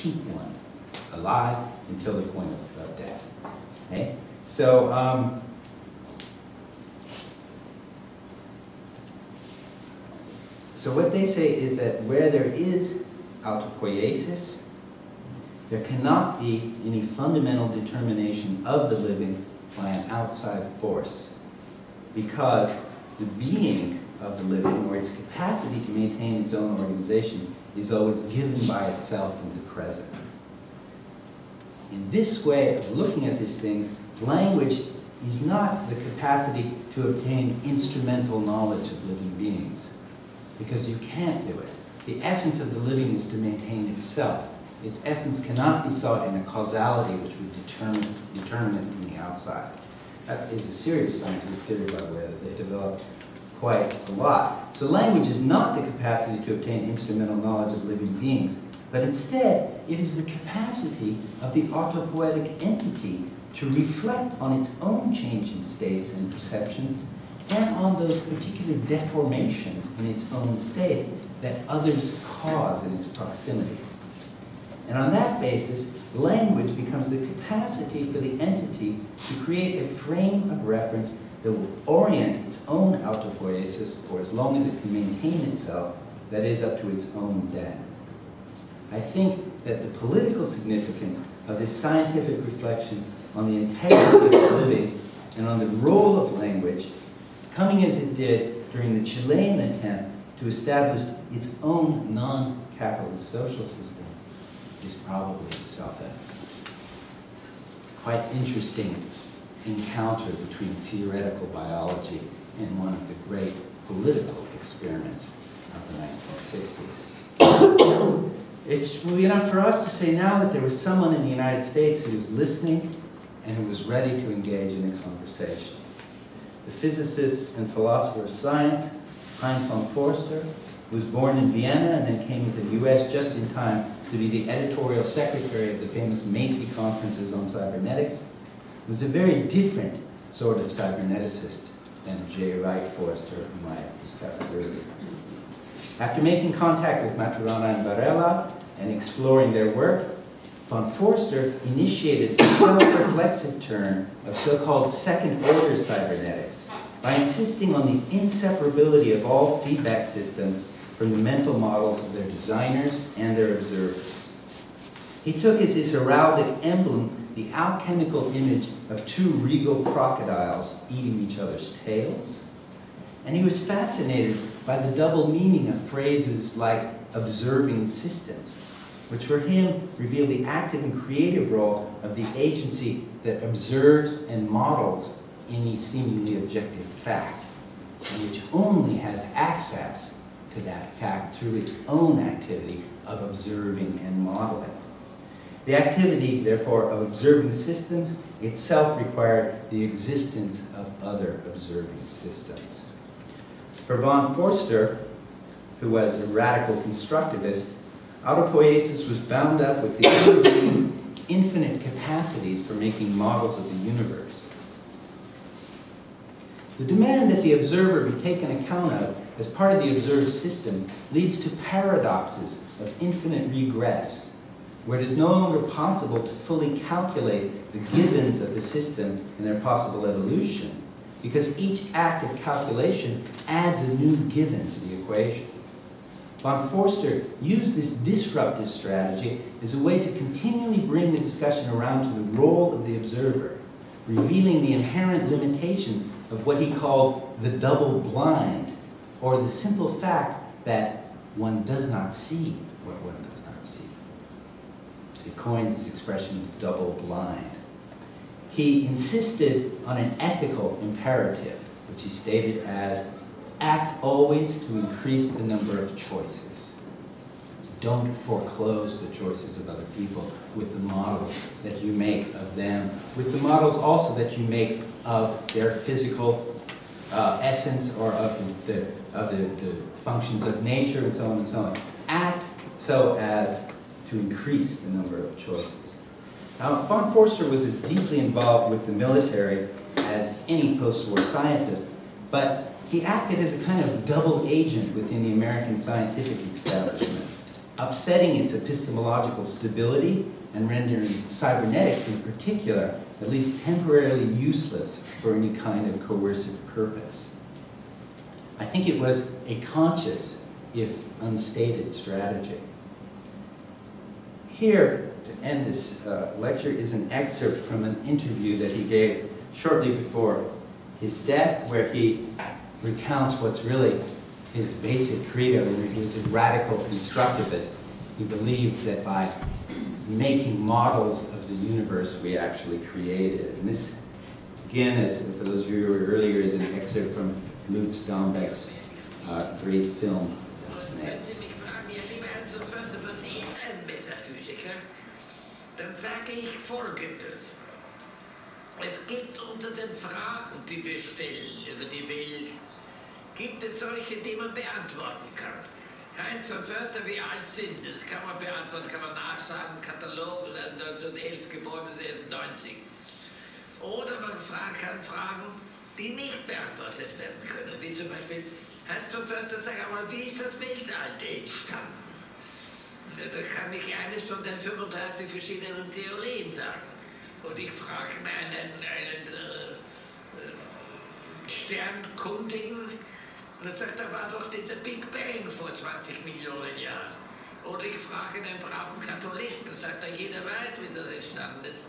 keep one alive until the point of death. Okay? So, so what they say is that where there is autopoiesis, there cannot be any fundamental determination of the living by an outside force, because the being of the living, or its capacity to maintain its own organization, is always given by itself in the present. In this way of looking at these things, language is not the capacity to obtain instrumental knowledge of living beings, because you can't do it. The essence of the living is to maintain itself. Its essence cannot be sought in a causality which would determine it from the outside. That is a serious scientific theory, by the way, that they've developed quite a lot. So language is not the capacity to obtain instrumental knowledge of living beings, but instead it is the capacity of the autopoietic entity to reflect on its own changing states and perceptions, and on those particular deformations in its own state that others cause in its proximity. And on that basis, language becomes the capacity for the entity to create a frame of reference that will orient its own autopoiesis for as long as it can maintain itself, that is, up to its own death. I think that the political significance of this scientific reflection on the integrity of the living and on the role of language, coming as it did during the Chilean attempt to establish its own non-capitalist social system, is probably self-evident. Quite interesting encounter between theoretical biology and one of the great political experiments of the 1960s. It's enough for us to say now that there was someone in the United States who was listening and who was ready to engage in a conversation. The physicist and philosopher of science, Heinz von Forster, who was born in Vienna and then came into the US just in time to be the editorial secretary of the famous Macy conferences on cybernetics, was a very different sort of cyberneticist than J. Wright Forster, whom I discussed earlier. After making contact with Maturana and Varela and exploring their work, von Forster initiated a self-reflexive turn of so-called second-order cybernetics by insisting on the inseparability of all feedback systems from the mental models of their designers and their observers. He took as his heraldic emblem the alchemical image of two regal crocodiles eating each other's tails, and he was fascinated by the double meaning of phrases like observing systems, which for him revealed the active and creative role of the agency that observes and models any seemingly objective fact, and which only has access to that fact through its own activity of observing and modeling. The activity, therefore, of observing systems itself required the existence of other observing systems. For von Forster, who was a radical constructivist, autopoiesis was bound up with the human being's infinite capacities for making models of the universe. The demand that the observer be taken account of as part of the observed system leads to paradoxes of infinite regress, where it is no longer possible to fully calculate the givens of the system and their possible evolution, because each act of calculation adds a new given to the equation. Von Forster used this disruptive strategy as a way to continually bring the discussion around to the role of the observer, revealing the inherent limitations of what he called the double blind, or the simple fact that one does not see what one does not see. He coined this expression of double blind. He insisted on an ethical imperative, which he stated as, act always to increase the number of choices. Don't foreclose the choices of other people with the models that you make of them, with the models also that you make of their physical essence or of the functions of nature and so on and so on. Act so as to increase the number of choices. Now, von Forster was as deeply involved with the military as any post-war scientist, but he acted as a kind of double agent within the American scientific establishment. upsetting its epistemological stability and rendering cybernetics in particular at least temporarily useless for any kind of coercive purpose. I think it was a conscious, if unstated, strategy. Here, to end this lecture, is an excerpt from an interview that he gave shortly before his death, where he recounts what's really his basic credo. He was a radical constructivist. He believed that by making models of the universe, we actually create it. And this, again, as for those of you who were earlier, is an excerpt from Lutz Dombeck's great film, Das Netz. Dann sage ich Folgendes. Es gibt unter den Fragen, die wir stellen über die Welt, gibt es solche, die man beantworten kann. Heinz und Förster, wie alt sind sie? Das kann man beantworten, kann man nachschlagen, Katalog, 1911 geboren, ist erst 90. Oder man kann Fragen, die nicht beantwortet werden können. Wie zum Beispiel, Heinz und Förster, sag einmal, wie ist das Weltall entstanden? Da kann ich eines von den 35 verschiedenen Theorien sagen. Und ich frage einen Sternkundigen, und er sagt, da war doch dieser Big Bang vor 20 Millionen Jahren. Oder ich frage einen braven Katholiken, und sagt er, jeder weiß, wie das entstanden ist.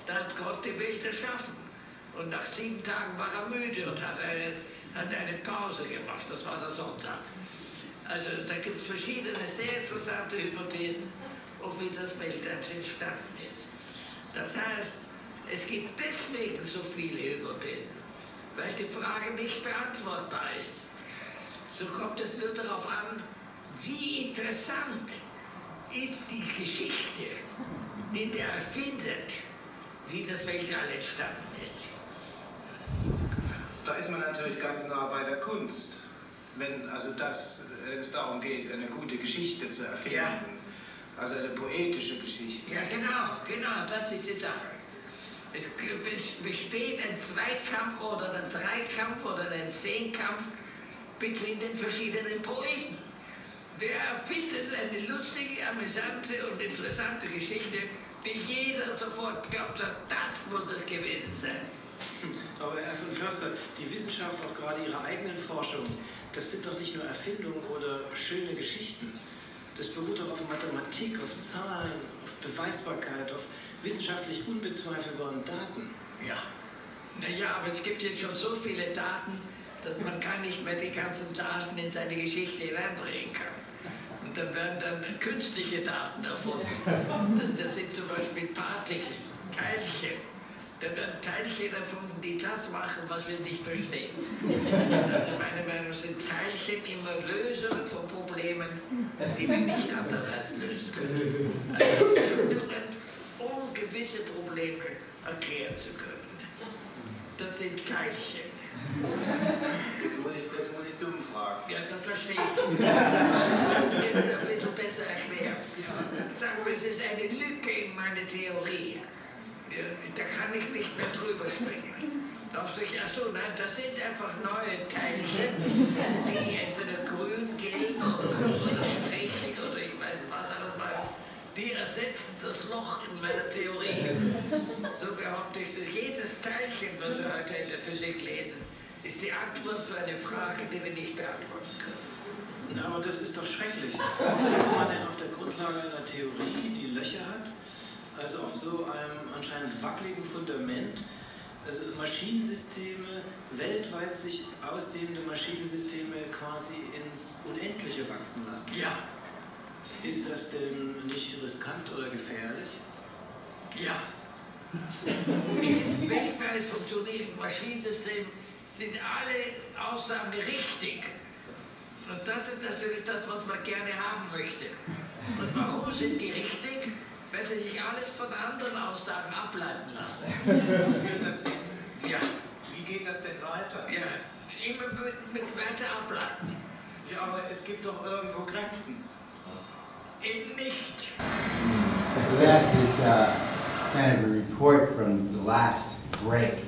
Da hat Gott die Welt erschaffen. Und nach 7 Tagen war er müde und hat eine Pause gemacht. Das war der Sonntag. Also da gibt es verschiedene sehr interessante Hypothesen, wie das Weltall entstanden ist. Das heißt, es gibt deswegen so viele Hypothesen, weil die Frage nicht beantwortbar ist. So kommt es nur darauf an, wie interessant ist die Geschichte, die der erfindet, wie das Weltall entstanden ist. Da ist man natürlich ganz nah bei der Kunst. Wenn es darum geht, eine gute Geschichte zu erfinden, ja. Also eine poetische Geschichte. Ja, genau, das ist die Sache. Es besteht ein Zweikampf oder ein Dreikampf oder ein Zehnkampf zwischen den verschiedenen Poeten. Wer erfindet eine lustige, amüsante und interessante Geschichte, die jeder sofort glaubt hat, das muss es gewesen sein. Aber Herr von Förster, die Wissenschaft, auch gerade Ihre eigenen Forschungen, das sind doch nicht nur Erfindungen oder schöne Geschichten. Das beruht doch auf Mathematik, auf Zahlen, auf Beweisbarkeit, auf wissenschaftlich unbezweifelbaren Daten. Ja, naja, aber es gibt jetzt schon so viele Daten, dass man gar nicht mehr die ganzen Daten in seine Geschichte hineindrehen kann. Und dann werden dann künstliche Daten erfunden. Das sind zum Beispiel Partikel, Teilchen. Da werden Teilchen erfunden, die das machen, was wir nicht verstehen. Also meine Meinung sind Teilchen immer Lösungen von Problemen, die wir nicht andererseits lösen können. Also Erfindungen, um gewisse Probleme erklären zu können. Das sind Teilchen. Jetzt muss ich dumm fragen. Ja, das verstehe ich. Das wird ein bisschen besser erklärt. Sagen wir, es ist eine Lücke in meiner Theorie. Da kann ich nicht mehr drüber springen. Achso, nein, das sind einfach neue Teilchen, die entweder grün, gelb oder sprechig oder ich weiß nicht was alles mal, die ersetzen das Loch in meiner Theorie. So behaupte ich, dass jedes Teilchen, was wir heute in der Physik lesen, ist die Antwort für eine Frage, die wir nicht beantworten können. Na, aber das ist doch schrecklich. Wie kann man denn auf der Grundlage einer Theorie, die Löcher hat, also auf so einem anscheinend wackeligen Fundament, also Maschinensysteme, weltweit sich ausdehnende Maschinensysteme quasi ins Unendliche wachsen lassen? Ja. Ist das denn nicht riskant oder gefährlich? Ja. In diesem weltweit funktionierenden Maschinensystem sind alle Aussagen richtig. Und das ist natürlich das, was man gerne haben möchte. Und warum sind die richtig? Weil sie sich alles von anderen Aussagen ableiten lassen. Wo führt das hin? Ja. Wie geht das denn weiter? Ja, immer mit weiter ableiten. Ja, aber es gibt doch irgendwo Grenzen. Eben nicht. So that is kind of a report from the last break